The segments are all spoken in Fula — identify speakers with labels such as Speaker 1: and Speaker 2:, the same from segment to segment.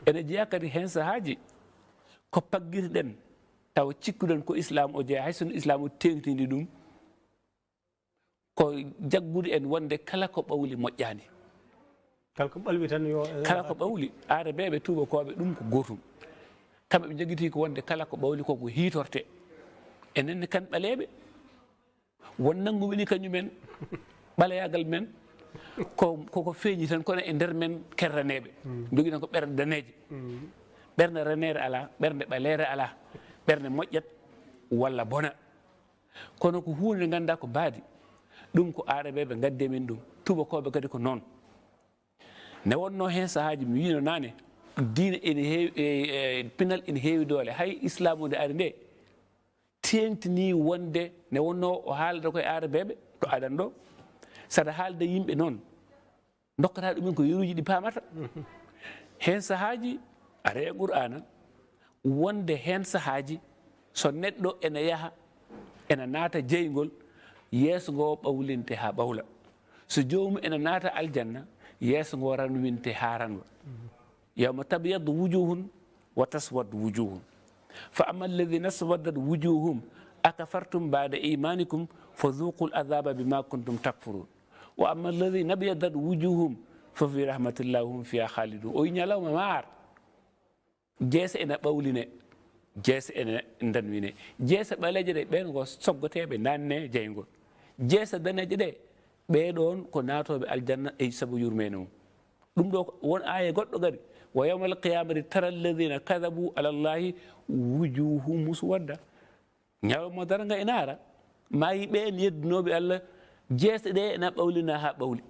Speaker 1: ene jeeya kadi hen sahaaji ko paggirɗen taw cikkuɗen ko islam o jeeya hay sono islam o tengtindi ɗum ko jaggude en wonde kala ko ɓawli moƴƴani
Speaker 2: kala ko ɓalwi tan yo
Speaker 1: kala ko ɓawli arabeɓe tubakoɓe ɗum ko gotum kamɓe ɓe joguiti ko wonde kala ko ɓawli koko hitorte enenne kan ɓaleɓe won nanngu weli kañumen ɓaleyagal men koko feeñi tan kono e nder men kerraneɓe jogui tan ko ɓerde daneje ɓerde ranere ala ɓerde ɓalere ala ɓerde moƴƴat walla bona kono ko hunde nde ganduɗa ko baadi ɗum ko arabeɓe gadde men ɗum tubakoɓe kadi ko noon ne wonno hen sahaji mi wino nane diine ene heewi pinal ene heewi doole hay islamu nde ari nde tengtini wonde ne wonno o haalda koye arabeɓe ɗo aɗan ɗo saɗa haalda yimɓe noon dokkata ɗumen ko yeruji ɗi pamata hen sahaji ara e qur'ana wonde hen sahaji so neɗɗo ene yaaha ene naata jeygol yeeso ngo ɓawlinte ha ɓawla so jomum ene naata aljanna yeeso ngo ranwinte ha ranwa yawma tabyaddu wujuhun wa taswaddu wujuhun fa amma alladhina aswaddat wujuhum akafartum ba'da imanikum fadhuqu al-adhaba bima kuntum takfurun wa amma alladhina abyaddat wujuhum fa fi rahmatillahi hum fiha khalidun o ñalawma maar jeese ene ɓawline jeese ene danwine jeese ɓaleje ɗe ɓen ko soggoteɓe nanne jeygol jeese daneje ɗe ɓeɗon ko naatoɓe aljanna e saabu yurmene mum ɗum ɗo won aya goɗɗo gari wa yawma alqiyamati tara alladhina kadabu ala llahi wujuhum muswadda ñawmo daranga ene ara ma yi ɓen yeddunoɓe allah jeese ɗe ena ɓawlina ha ɓawli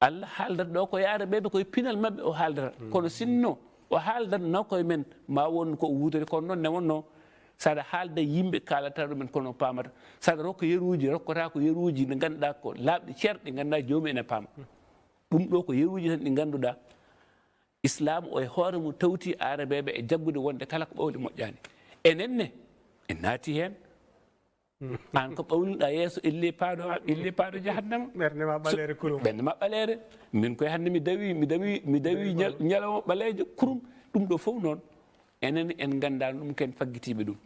Speaker 1: allah haaldata ɗo ko yaara ɓeɓe koye pinal mabɓe o haaldata kono sinno o haaldata nokkoye men ma won ko wuudere kono noon ne wonno saɗa haalda yimɓe kalata ɗumen kono pamata saɗa rokka yeruji rokkata ko yeruji ɗi ganduɗa ko laaɓɗi ceerɗi ganduɗa jomum ene paama ɗum ɗo ko yeruji tan ɗi ganduɗa islam o e hoore mum tawti arabeɓe e jaggude wonde kala ko ɓawli moƴƴani enenne en naati hen an ko ɓawliɗa yeeso elle paaɗo jahannama
Speaker 2: ɓerdema ɓalere kurum
Speaker 1: ɓerdema ɓalere min koye hannde mi dawi ñalawma ɓalejo kurum ɗum ɗo fof noon enen en gandano ɗum ken faggitiɓe ɗum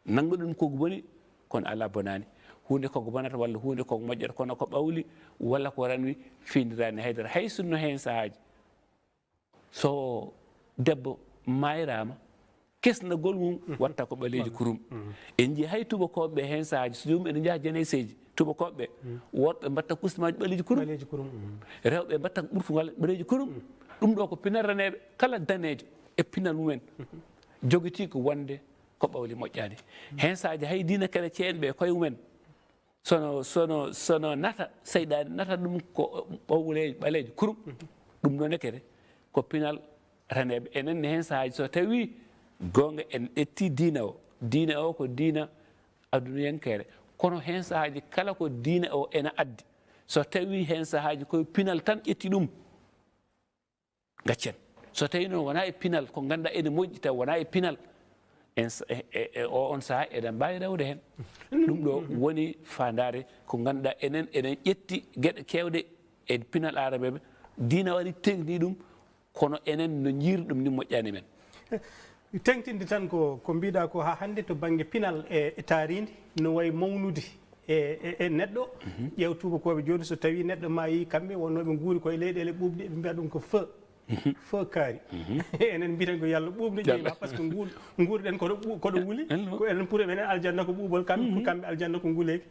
Speaker 1: nanguɗen koko boni kono ala bonani hunde koko bonata walla hunde koko moƴƴata kono ko ɓawli walla ko ranwi findirani haydara hay sunno hen sahaji so debbo mayrama kesnagol mum watta ko ɓaleji kurum en jii hay tubakoɓeɓe hen sahaji so jomum ene jaaha jeneseji tubakoɓeɓe worɓe mbatta kusmaji ɓaleji kurum rewɓe mbatta ko ɓurtugal ɓaleji kurum ɗum ɗo ko pinal raneɓe kala danejo e pinal mumen jogiti ko wonde ko ɓawli moƴƴani hen sahaji hay dina kene ceeɗɓe koye mumen sono nata seyɗade nata ɗum ko ɓaleji kurum ɗum ɗo nekete ko pinal raneɓe enenne hen sahaji so tawi gonga en ƴetti diina o ko diina adunuyankere kono hen sahaji kala ko diina o ena addi so tawi hen sahaji koye pinal tan ƴetti ɗum gaccen so tawi noon wona e pinal ko ganduɗa ene moƴƴi taw wona e pinal o on saaha eɗen mbawi rewde hen ɗum ɗo woni fandare ko ganduɗa enen ƴetti gueɗe kewɗe e pinal arabeɓe diina waɗi tengni ɗum kono enen no jiiri ɗum ni moƴƴani men
Speaker 2: tengtinde tan ko mbiɗa ko ha hande to banggue pinal e taaride no wayi mawnude e neɗɗo ƴeew tubakoɓe joni so tawi neɗɗo maayi kamɓe wonnoɓe guuri koye leyɗele ɓuuɓde ɓe mbiya ɗum ko feu kaari enen mbiten ko yallah ɓuuɓde ƴeyma par ce que guurɗen koɗo wuuli ko enen pour enen aljanna ko ɓuuɓol kamɓe aljanna ko nguuleki